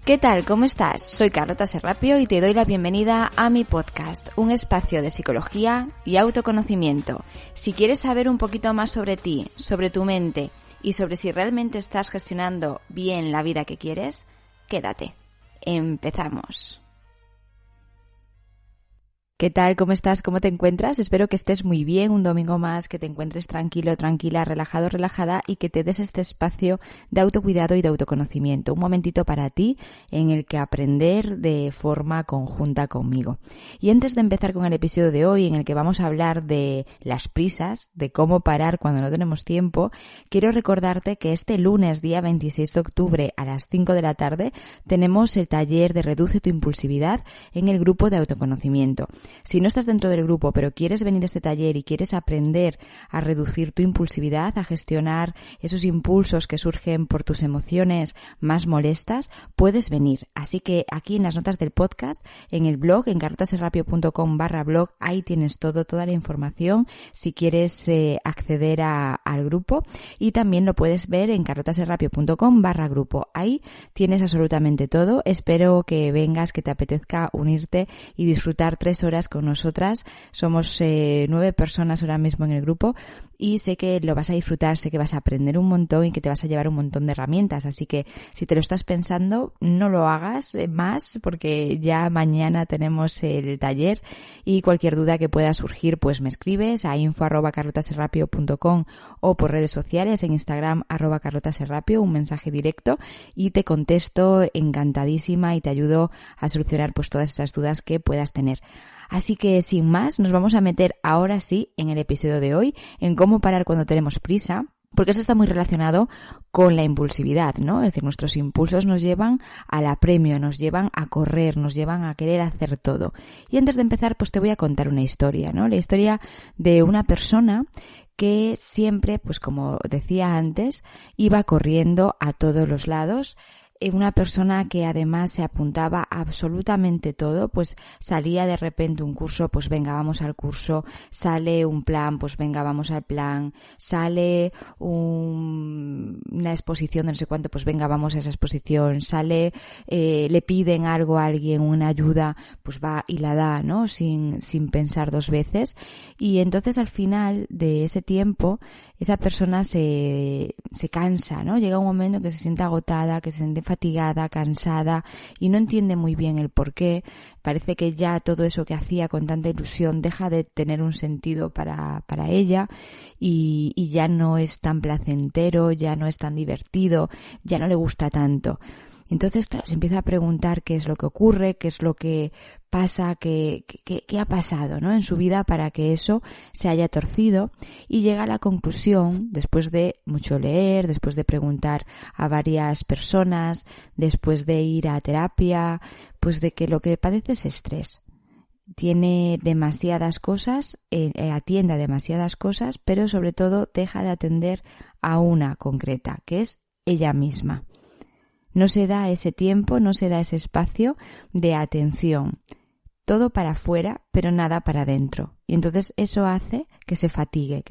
¿Qué tal? ¿Cómo estás? Soy Carlota Serrapio y te doy la bienvenida a mi podcast, un espacio de psicología y autoconocimiento. Si quieres saber un poquito más sobre ti, sobre tu mente y sobre si realmente estás gestionando bien la vida que quieres, quédate. Empezamos. ¿Qué tal? ¿Cómo estás? ¿Cómo te encuentras? Espero que estés muy bien un domingo más, que te encuentres tranquilo, tranquila, relajado, relajada y que te des este espacio de autocuidado y de autoconocimiento. Un momentito para ti en el que aprender de forma conjunta conmigo. Y antes de empezar con el episodio de hoy en el que vamos a hablar de las prisas, de cómo parar cuando no tenemos tiempo, quiero recordarte que este lunes, día 26 de octubre a las 5 de la tarde, tenemos el taller de Reduce tu impulsividad en el grupo de autoconocimiento. Si no estás dentro del grupo, pero quieres venir a este taller y quieres aprender a reducir tu impulsividad, a gestionar esos impulsos que surgen por tus emociones más molestas, puedes venir. Así que aquí en las notas del podcast, en el blog, en carlotaserrapio.com/blog, ahí tienes toda la información si quieres acceder al grupo, y también lo puedes ver en carlotaserrapio.com/grupo. Ahí tienes absolutamente todo. Espero que vengas, que te apetezca unirte y disfrutar 3 horas con nosotras. Somos 9 personas ahora mismo en el grupo y sé que lo vas a disfrutar, sé que vas a aprender un montón y que te vas a llevar un montón de herramientas, así que si te lo estás pensando, no lo hagas más porque ya mañana tenemos el taller, y cualquier duda que pueda surgir pues me escribes a info@carlotaserrapio.com o por redes sociales, en Instagram @carlotaserrapio, un mensaje directo, y te contesto encantadísima y te ayudo a solucionar pues todas esas dudas que puedas tener. Así que sin más, nos vamos a meter ahora sí en el episodio de hoy, en cómo parar cuando tenemos prisa, porque eso está muy relacionado con la impulsividad, ¿no? Es decir, nuestros impulsos nos llevan al apremio, nos llevan a correr, nos llevan a querer hacer todo. Y antes de empezar, pues te voy a contar una historia, ¿no? La historia de una persona que siempre, pues como decía antes, iba corriendo a todos los lados. Una persona que además se apuntaba a absolutamente todo, pues salía de repente un curso, pues venga, vamos al curso, sale un plan, pues venga, vamos al plan, sale una exposición de no sé cuánto, pues venga, vamos a esa exposición, sale, le piden algo a alguien, una ayuda, pues va y la da, ¿no? Sin pensar 2 veces. Y entonces al final de ese tiempo, esa persona se cansa, ¿no? Llega un momento que se siente agotada, que se siente fatigada, cansada, y no entiende muy bien el por qué. Parece que ya todo eso que hacía con tanta ilusión deja de tener un sentido para ella, y ya no es tan placentero, ya no es tan divertido, ya no le gusta tanto. Entonces, claro, se empieza a preguntar qué es lo que ocurre, qué es lo que pasa, qué ha pasado, ¿no? En su vida para que eso se haya torcido, y llega a la conclusión, después de mucho leer, después de preguntar a varias personas, después de ir a terapia, pues de que lo que padece es estrés. Tiene demasiadas cosas, atiende a demasiadas cosas, pero sobre todo deja de atender a una concreta, que es ella misma. No se da ese tiempo, no se da ese espacio de atención. Todo para afuera, pero nada para adentro. Y entonces eso hace que se fatigue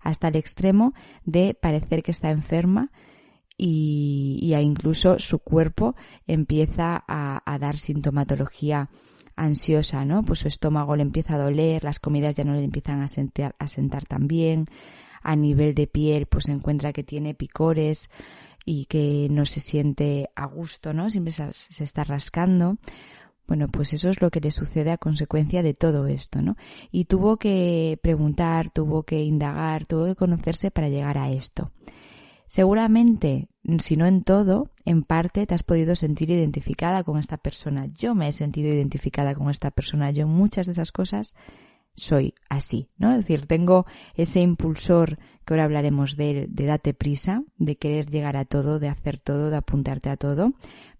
hasta el extremo de parecer que está enferma, y incluso su cuerpo empieza a dar sintomatología ansiosa, ¿no? Pues su estómago le empieza a doler, las comidas ya no le empiezan a sentar tan bien, a nivel de piel pues se encuentra que tiene picores y que no se siente a gusto, ¿no? Siempre se está rascando. Bueno, pues eso es lo que le sucede a consecuencia de todo esto, ¿no? Y tuvo que preguntar, tuvo que indagar, tuvo que conocerse para llegar a esto. Seguramente, si no en todo, en parte te has podido sentir identificada con esta persona. Yo me he sentido identificada con esta persona. Yo en muchas de esas cosas soy así, ¿no? Es decir, tengo ese impulsor que ahora hablaremos de él, de date prisa, de querer llegar a todo, de hacer todo, de apuntarte a todo,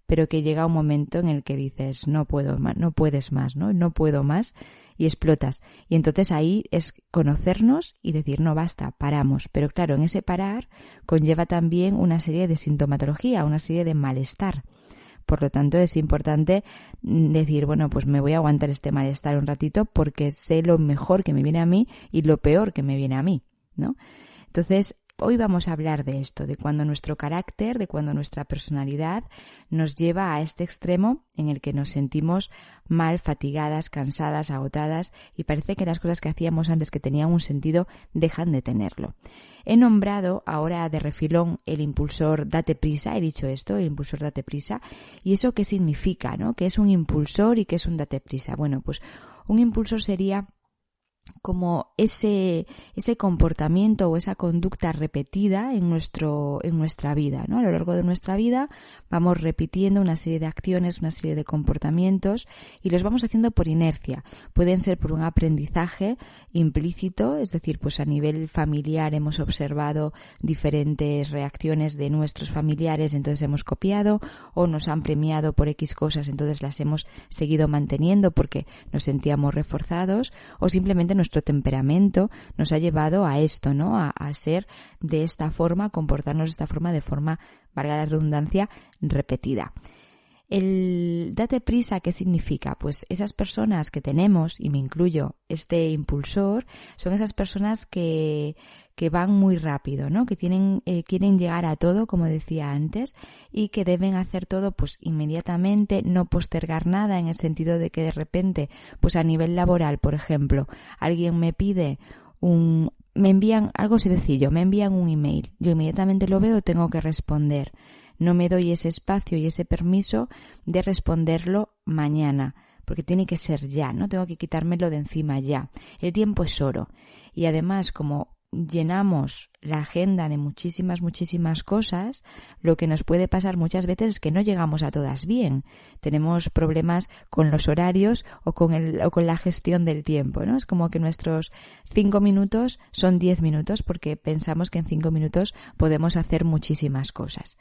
pero que llega un momento en el que dices no puedo más, no puedes más, no puedo más, y explotas. Y entonces ahí es conocernos y decir no basta, paramos. Pero claro, en ese parar conlleva también una serie de sintomatología, una serie de malestar. Por lo tanto, es importante decir, bueno, pues me voy a aguantar este malestar un ratito porque sé lo mejor que me viene a mí y lo peor que me viene a mí, ¿no? Entonces, hoy vamos a hablar de esto, de cuando nuestro carácter, de cuando nuestra personalidad nos lleva a este extremo en el que nos sentimos mal, fatigadas, cansadas, agotadas y parece que las cosas que hacíamos antes que tenían un sentido dejan de tenerlo. He nombrado ahora de refilón el impulsor date prisa, he dicho esto, el impulsor date prisa, y eso qué significa, ¿no? ¿Qué es un impulsor y qué es un date prisa? Bueno, pues un impulsor sería como ese comportamiento o esa conducta repetida en nuestra vida, ¿no? A lo largo de nuestra vida vamos repitiendo una serie de acciones, una serie de comportamientos y los vamos haciendo por inercia. Pueden ser por un aprendizaje implícito, es decir, pues a nivel familiar hemos observado diferentes reacciones de nuestros familiares, entonces hemos copiado, o nos han premiado por X cosas, entonces las hemos seguido manteniendo porque nos sentíamos reforzados, o simplemente nuestro temperamento nos ha llevado a esto, ¿no? A ser de esta forma, comportarnos de esta forma, valga la redundancia, repetida. El date prisa, ¿qué significa? Pues esas personas que tenemos, y me incluyo, este impulsor, son esas personas que van muy rápido, ¿no? Que quieren llegar a todo, como decía antes, y que deben hacer todo pues inmediatamente, no postergar nada, en el sentido de que de repente, pues a nivel laboral, por ejemplo, alguien me pide me envían algo sencillo, me envían un email, yo inmediatamente lo veo, tengo que responder. No me doy ese espacio y ese permiso de responderlo mañana, porque tiene que ser ya, ¿no? Tengo que quitármelo de encima ya. El tiempo es oro. Y además, como llenamos la agenda de muchísimas cosas, lo que nos puede pasar muchas veces es que no llegamos a todas bien. Tenemos problemas con los horarios o con la gestión del tiempo, ¿no? Es como que nuestros 5 minutos son 10 minutos porque pensamos que en 5 minutos podemos hacer muchísimas cosas.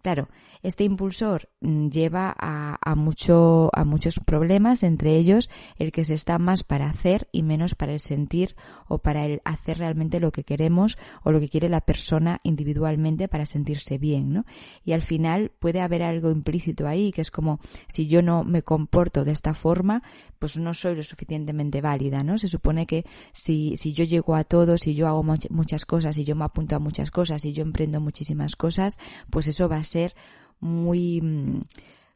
Claro, este impulsor lleva a muchos problemas, entre ellos el que se está más para hacer y menos para el sentir o para el hacer realmente lo que queremos o lo que quiere la persona individualmente para sentirse bien, ¿no? Y al final puede haber algo implícito ahí, que es como si yo no me comporto de esta forma, pues no soy lo suficientemente válida, ¿no? Se supone que si yo llego a todo, si yo hago muchas cosas, si yo me apunto a muchas cosas, si yo emprendo muchísimas cosas, pues eso va a ser muy,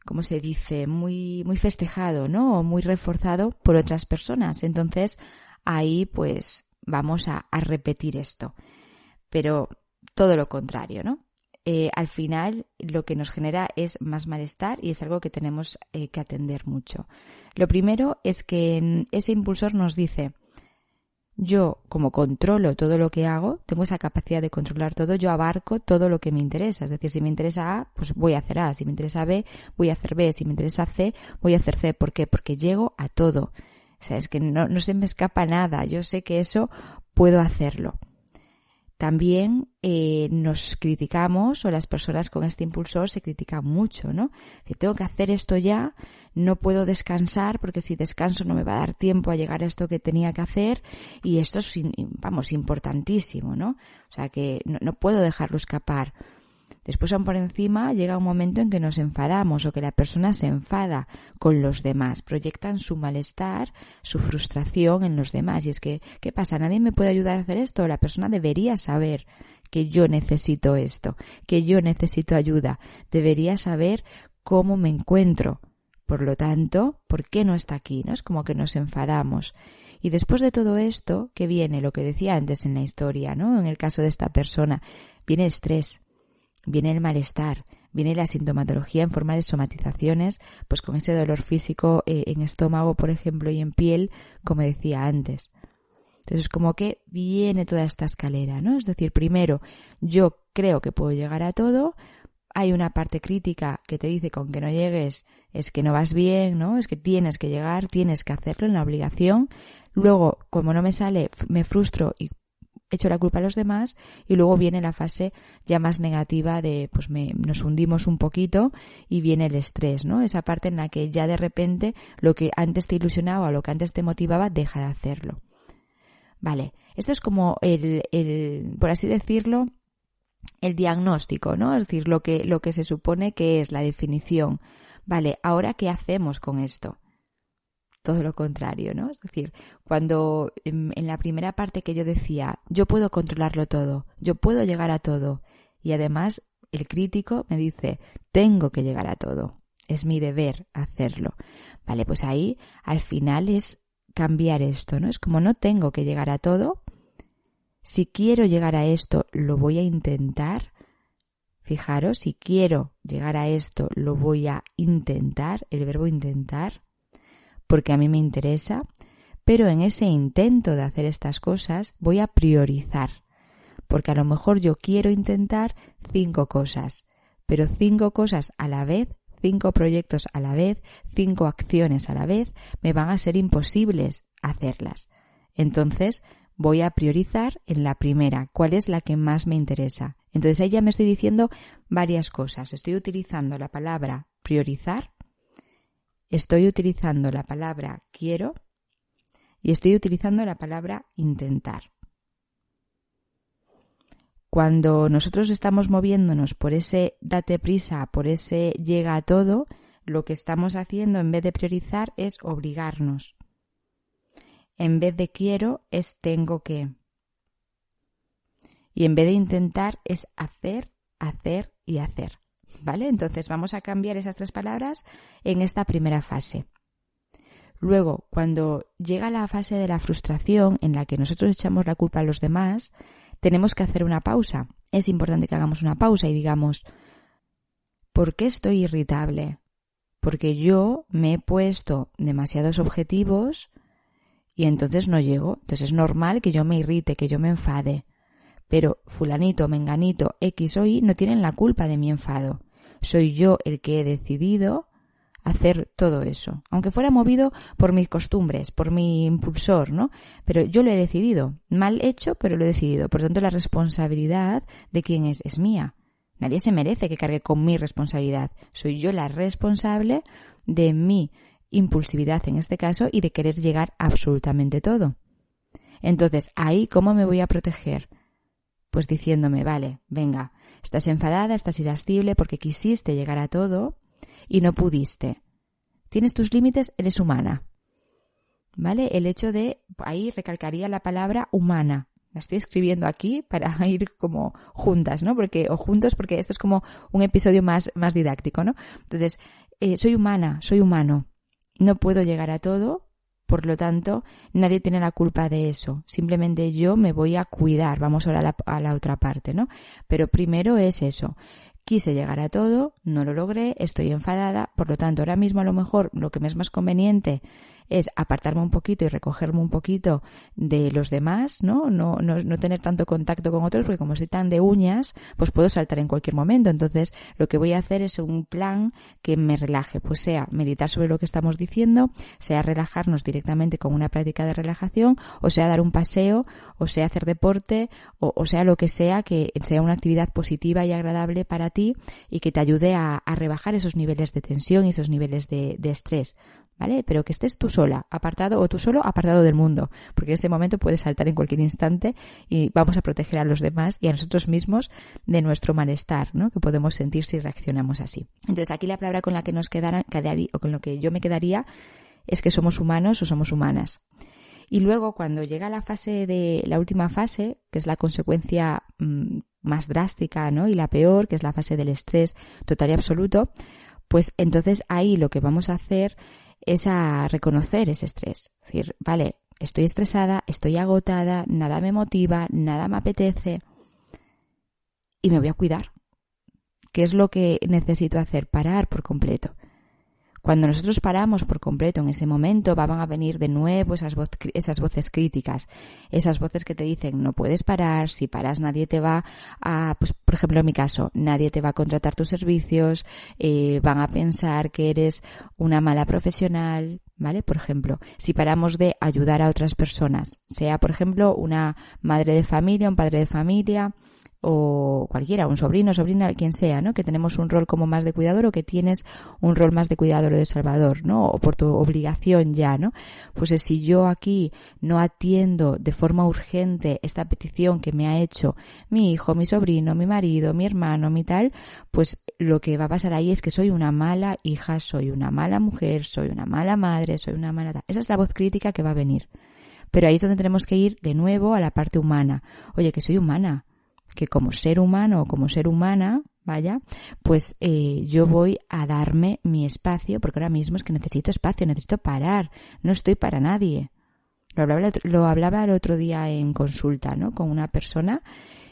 ¿cómo se dice? Muy festejado, ¿no? O muy reforzado por otras personas. Entonces, ahí pues vamos a repetir esto. Pero todo lo contrario, ¿no? Al final lo que nos genera es más malestar y es algo que tenemos que atender mucho. Lo primero es que ese impulsor nos dice: yo, como controlo todo lo que hago, tengo esa capacidad de controlar todo, yo abarco todo lo que me interesa. Es decir, si me interesa A, pues voy a hacer A. Si me interesa B, voy a hacer B. Si me interesa C, voy a hacer C. ¿Por qué? Porque llego a todo. O sea, es que no se me escapa nada. Yo sé que eso puedo hacerlo. También nos criticamos, o las personas con este impulsor se critican mucho, ¿no? Es decir, tengo que hacer esto ya, no puedo descansar porque si descanso no me va a dar tiempo a llegar a esto que tenía que hacer, y esto es, importantísimo, ¿no? O sea que no puedo dejarlo escapar. Después, aún por encima, llega un momento en que nos enfadamos o que la persona se enfada con los demás, proyectan su malestar, su frustración en los demás. Y es que, ¿qué pasa? ¿Nadie me puede ayudar a hacer esto? La persona debería saber que yo necesito esto, que yo necesito ayuda. Debería saber cómo me encuentro. Por lo tanto, ¿por qué no está aquí? ¿No? Es como que nos enfadamos. Y después de todo esto, ¿qué viene? Lo que decía antes en la historia, ¿no? En el caso de esta persona, viene el estrés. Viene el malestar, viene la sintomatología en forma de somatizaciones, pues con ese dolor físico en estómago, por ejemplo, y en piel, como decía antes. Entonces, como que viene toda esta escalera, ¿no? Es decir, primero, yo creo que puedo llegar a todo, hay una parte crítica que te dice con que no llegues es que no vas bien, ¿no? Es que tienes que llegar, tienes que hacerlo en la obligación. Luego, como no me sale, me frustro y echo la culpa a los demás, y luego viene la fase ya más negativa de pues nos hundimos un poquito y viene el estrés, ¿no? Esa parte en la que ya de repente lo que antes te ilusionaba o lo que antes te motivaba deja de hacerlo. Vale, esto es como el por así decirlo, el diagnóstico, ¿no? Es decir, lo que se supone que es la definición. Vale, ahora ¿qué hacemos con esto? todo lo contrario, ¿no? Es decir, cuando en la primera parte que yo decía, yo puedo controlarlo todo, yo puedo llegar a todo, y además el crítico me dice, tengo que llegar a todo, es mi deber hacerlo. Vale, pues ahí al final es cambiar esto, ¿no? Es como no tengo que llegar a todo, si quiero llegar a esto, lo voy a intentar. Fijaros, si quiero llegar a esto, lo voy a intentar, el verbo intentar, porque a mí me interesa, pero en ese intento de hacer estas cosas voy a priorizar, porque a lo mejor yo quiero intentar 5 cosas, pero 5 cosas a la vez, 5 proyectos a la vez, 5 acciones a la vez, me van a ser imposibles hacerlas. Entonces, voy a priorizar en la primera, cuál es la que más me interesa. Entonces ahí ya me estoy diciendo varias cosas. Estoy utilizando la palabra priorizar, estoy utilizando la palabra quiero y estoy utilizando la palabra intentar. Cuando nosotros estamos moviéndonos por ese date prisa, por ese llega a todo, lo que estamos haciendo en vez de priorizar es obligarnos. En vez de quiero es tengo que. Y en vez de intentar es hacer, hacer y hacer. ¿Vale? Entonces vamos a cambiar esas 3 palabras en esta primera fase. Luego, cuando llega la fase de la frustración en la que nosotros echamos la culpa a los demás, tenemos que hacer una pausa. Es importante que hagamos una pausa y digamos, ¿por qué estoy irritable? Porque yo me he puesto demasiados objetivos y entonces no llego. Entonces es normal que yo me irrite, que yo me enfade. Pero fulanito, menganito, X o Y no tienen la culpa de mi enfado. Soy yo el que he decidido hacer todo eso. Aunque fuera movido por mis costumbres, por mi impulsor, ¿no? Pero yo lo he decidido. Mal hecho, pero lo he decidido. Por tanto, la responsabilidad de quién es mía. Nadie se merece que cargue con mi responsabilidad. Soy yo la responsable de mi impulsividad en este caso y de querer llegar a absolutamente todo. Entonces, ahí, ¿cómo me voy a proteger? Pues diciéndome, vale, venga, estás enfadada, estás irascible porque quisiste llegar a todo y no pudiste. Tienes tus límites, eres humana. ¿Vale? El hecho de, ahí recalcaría la palabra humana. La estoy escribiendo aquí para ir como juntas, ¿no? O juntos, porque esto es como un episodio más didáctico, ¿no? Entonces, soy humana, soy humano. No puedo llegar a todo, por lo tanto, nadie tiene la culpa de eso. Simplemente yo me voy a cuidar. Vamos ahora a la otra parte, ¿no? Pero primero es eso. Quise llegar a todo, no lo logré, estoy enfadada, por lo tanto, ahora mismo a lo mejor lo que me es más conveniente es apartarme un poquito y recogerme un poquito de los demás, ¿no? No tener tanto contacto con otros, porque como soy tan de uñas, pues puedo saltar en cualquier momento. Entonces, lo que voy a hacer es un plan que me relaje, pues sea meditar sobre lo que estamos diciendo, sea relajarnos directamente con una práctica de relajación, o sea dar un paseo, o sea hacer deporte, o sea lo que sea sea una actividad positiva y agradable para ti y que te ayude a rebajar esos niveles de tensión y esos niveles de estrés. ¿Vale? Pero que estés tú sola, apartado, o tú solo, apartado del mundo, porque en ese momento puedes saltar en cualquier instante y vamos a proteger a los demás y a nosotros mismos de nuestro malestar, ¿no? Que podemos sentir si reaccionamos así. Entonces aquí la palabra con la que nos quedaría, o con lo que yo me quedaría, es que somos humanos o somos humanas. Y luego cuando llega la última fase, que es la consecuencia más drástica, ¿no? Y la peor, que es la fase del estrés total y absoluto, pues entonces ahí lo que vamos a hacer es a reconocer ese estrés. Es decir, vale, estoy estresada, estoy agotada, nada me motiva, nada me apetece y me voy a cuidar. ¿Qué es lo que necesito hacer? Parar por completo. Cuando nosotros paramos por completo en ese momento, van a venir de nuevo esas voces críticas, esas voces que te dicen no puedes parar, si paras nadie te va a, pues por ejemplo en mi caso, nadie te va a contratar tus servicios, van a pensar que eres una mala profesional, ¿vale? Por ejemplo, si paramos de ayudar a otras personas, sea por ejemplo una madre de familia, un padre de familia, o cualquiera, un sobrino, sobrina, quien sea, ¿no? Que tenemos un rol como más de cuidador o que tienes un rol más de cuidador o de salvador, ¿no? O por tu obligación ya, ¿no? Pues si yo aquí no atiendo de forma urgente esta petición que me ha hecho mi hijo, mi sobrino, mi marido, mi hermano, mi tal, pues lo que va a pasar ahí es que soy una mala hija, soy una mala mujer, soy una mala madre, soy una mala tal. Esa es la voz crítica que va a venir. Pero ahí es donde tenemos que ir de nuevo a la parte humana. Oye, que soy humana, que como ser humano o como ser humana, vaya, pues yo voy a darme mi espacio, porque ahora mismo es que necesito espacio, necesito parar, no estoy para nadie. Lo hablaba el otro día en consulta, ¿no? Con una persona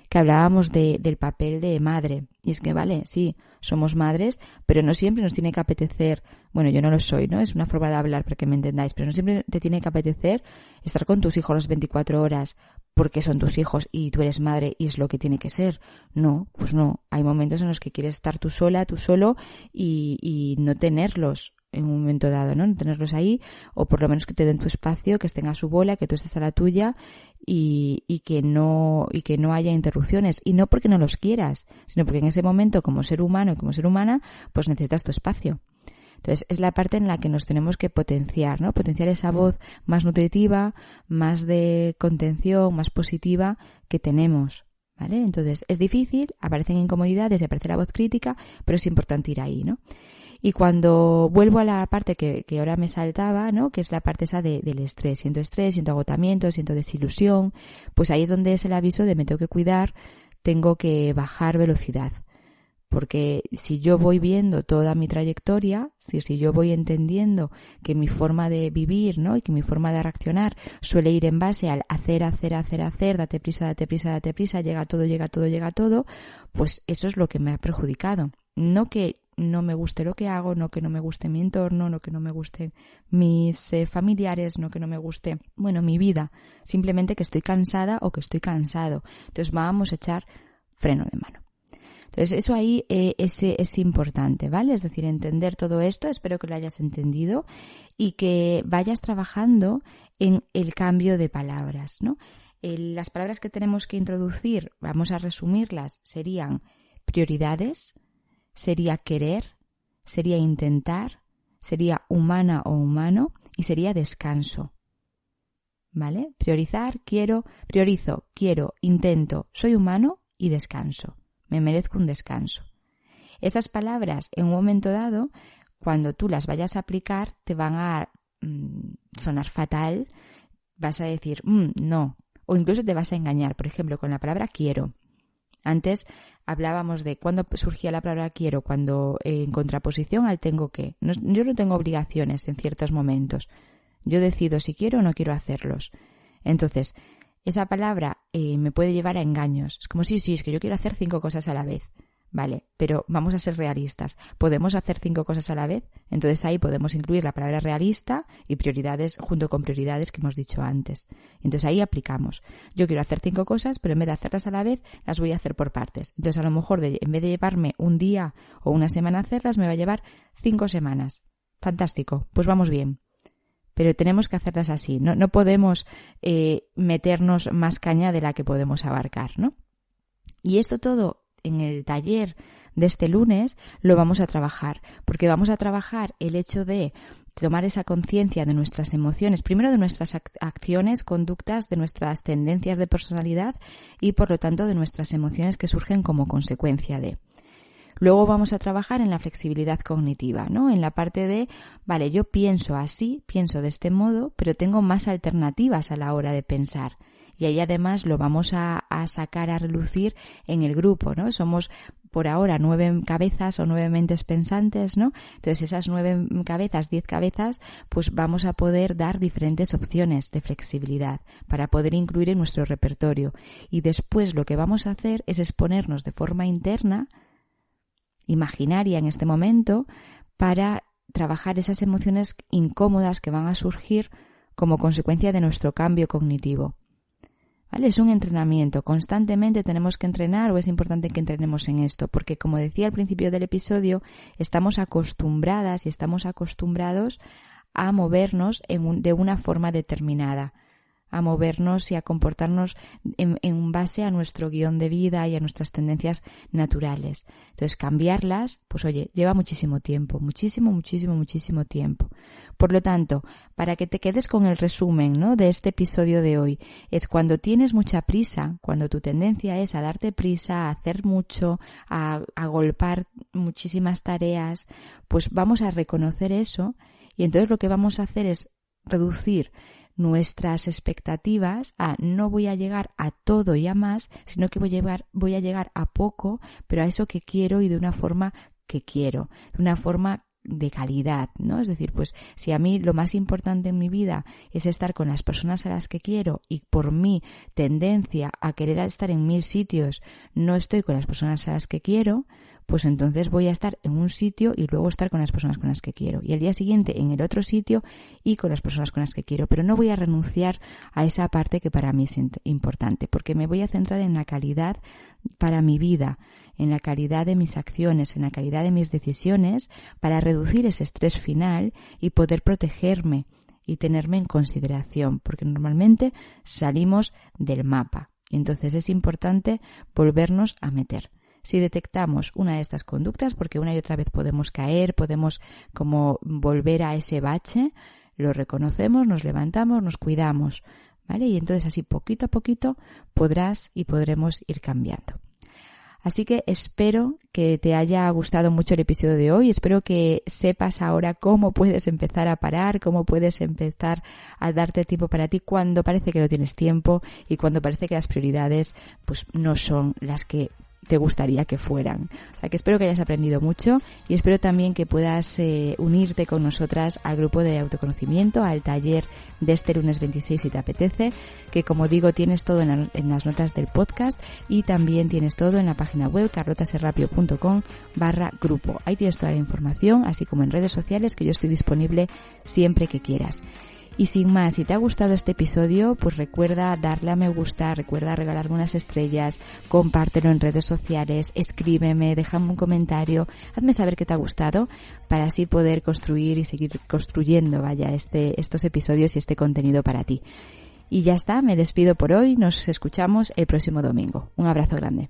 que hablábamos del papel de madre. Y es que, vale, sí, somos madres, pero no siempre nos tiene que apetecer, bueno, yo no lo soy, ¿no? Es una forma de hablar para que me entendáis, pero no siempre te tiene que apetecer estar con tus hijos las 24 horas porque son tus hijos y tú eres madre y es lo que tiene que ser. No, pues no. Hay momentos en los que quieres estar tú sola, tú solo y no tenerlos en un momento dado, ¿no? No tenerlos ahí, o por lo menos que te den tu espacio, que estén a su bola, que tú estés a la tuya y que no haya interrupciones. Y no porque no los quieras, sino porque en ese momento, como ser humano y como ser humana, pues necesitas tu espacio. Entonces, es la parte en la que nos tenemos que potenciar, ¿no? Potenciar esa voz más nutritiva, más de contención, más positiva que tenemos, ¿vale? Entonces, es difícil, aparecen incomodidades y aparece la voz crítica, pero es importante ir ahí, ¿no? Y cuando vuelvo a la parte que ahora me saltaba, ¿no? Que es la parte esa del estrés, siento agotamiento, siento desilusión, pues ahí es donde es el aviso de me tengo que cuidar, tengo que bajar velocidad. Porque si yo voy viendo toda mi trayectoria, es decir, si yo voy entendiendo que mi forma de vivir, ¿no? Y que mi forma de reaccionar suele ir en base al hacer, date prisa, llega todo, pues eso es lo que me ha perjudicado. No que no me guste lo que hago, no que no me guste mi entorno, no que no me gusten mis familiares, no que no me guste, bueno, mi vida. Simplemente que estoy cansada o que estoy cansado. Entonces vamos a echar freno de mano. Entonces eso ahí es importante, ¿vale? Es decir, entender todo esto, espero que lo hayas entendido y que vayas trabajando en el cambio de palabras, ¿no? Las palabras que tenemos que introducir, vamos a resumirlas, serían prioridades, sería querer, sería intentar, sería humana o humano y sería descanso, ¿vale? Priorizar, priorizo, quiero, intento, soy humano y descanso. Me merezco un descanso. Estas palabras, en un momento dado, cuando tú las vayas a aplicar, te van a sonar fatal, vas a decir, no, o incluso te vas a engañar. Por ejemplo, con la palabra quiero. Antes hablábamos de cuándo surgía la palabra quiero, cuando en contraposición al tengo que. Yo no tengo obligaciones en ciertos momentos. Yo decido si quiero o no quiero hacerlos. Entonces, esa palabra me puede llevar a engaños. Es como, sí, es que yo quiero hacer 5 cosas a la vez. Vale, pero vamos a ser realistas. ¿Podemos hacer 5 cosas a la vez? Entonces ahí podemos incluir la palabra realista y prioridades junto con prioridades que hemos dicho antes. Entonces ahí aplicamos. Yo quiero hacer 5 cosas, pero en vez de hacerlas a la vez, las voy a hacer por partes. Entonces a lo mejor en vez de llevarme un día o una semana hacerlas, me va a llevar 5 semanas. Fantástico, pues vamos bien. Pero tenemos que hacerlas así. No podemos meternos más caña de la que podemos abarcar, ¿no? Y esto todo en el taller de este lunes lo vamos a trabajar, porque vamos a trabajar el hecho de tomar esa conciencia de nuestras emociones, primero de nuestras acciones, conductas, de nuestras tendencias de personalidad y por lo tanto de nuestras emociones que surgen como consecuencia de. Luego vamos a trabajar en la flexibilidad cognitiva, ¿no? En la parte de, vale, yo pienso así, pienso de este modo, pero tengo más alternativas a la hora de pensar. Y ahí además lo vamos a sacar a relucir en el grupo, ¿no? Somos por ahora 9 cabezas o 9 mentes pensantes, ¿no? Entonces esas 9 cabezas, 10 cabezas, pues vamos a poder dar diferentes opciones de flexibilidad para poder incluir en nuestro repertorio. Y después lo que vamos a hacer es exponernos de forma interna, imaginaria en este momento, para trabajar esas emociones incómodas que van a surgir como consecuencia de nuestro cambio cognitivo. ¿Vale? Es un entrenamiento. Constantemente tenemos que entrenar o es importante que entrenemos en esto, porque como decía al principio del episodio, estamos acostumbradas y estamos acostumbrados a movernos de una forma determinada. a movernos y a comportarnos en base a nuestro guión de vida y a nuestras tendencias naturales. Entonces, cambiarlas, pues oye, lleva muchísimo tiempo, muchísimo tiempo. Por lo tanto, para que te quedes con el resumen, ¿no?, de este episodio de hoy, es cuando tienes mucha prisa, cuando tu tendencia es a darte prisa, a hacer mucho, a agolpar muchísimas tareas, pues vamos a reconocer eso y entonces lo que vamos a hacer es reducir nuestras expectativas a no voy a llegar a todo y a más, sino que voy a llegar a poco, pero a eso que quiero y de una forma que quiero, de una forma de calidad, ¿no? Es decir, pues si a mí lo más importante en mi vida es estar con las personas a las que quiero y por mi tendencia a querer estar en 1000 sitios no estoy con las personas a las que quiero, pues entonces voy a estar en un sitio y luego estar con las personas con las que quiero. Y al día siguiente en el otro sitio y con las personas con las que quiero. Pero no voy a renunciar a esa parte que para mí es importante, porque me voy a centrar en la calidad para mi vida, en la calidad de mis acciones, en la calidad de mis decisiones, para reducir ese estrés final y poder protegerme y tenerme en consideración, porque normalmente salimos del mapa. Y entonces es importante volvernos a meter. Si detectamos una de estas conductas, porque una y otra vez podemos caer, podemos como volver a ese bache, lo reconocemos, nos levantamos, nos cuidamos, ¿vale? Y entonces así poquito a poquito podrás y podremos ir cambiando. Así que espero que te haya gustado mucho el episodio de hoy, espero que sepas ahora cómo puedes empezar a parar, cómo puedes empezar a darte tiempo para ti cuando parece que no tienes tiempo y cuando parece que las prioridades pues no son las que te gustaría que fueran. O sea que espero que hayas aprendido mucho y espero también que puedas unirte con nosotras al grupo de autoconocimiento, al taller de este lunes 26 si te apetece, que como digo tienes todo en las notas del podcast y también tienes todo en la página web carlotaserrapio.com/grupo. Ahí tienes toda la información, así como en redes sociales, que yo estoy disponible siempre que quieras. Y sin más, si te ha gustado este episodio, pues recuerda darle a me gusta, recuerda regalarme unas estrellas, compártelo en redes sociales, escríbeme, déjame un comentario, hazme saber que te ha gustado para así poder construir y seguir construyendo, estos episodios y este contenido para ti. Y ya está, me despido por hoy, nos escuchamos el próximo domingo. Un abrazo grande.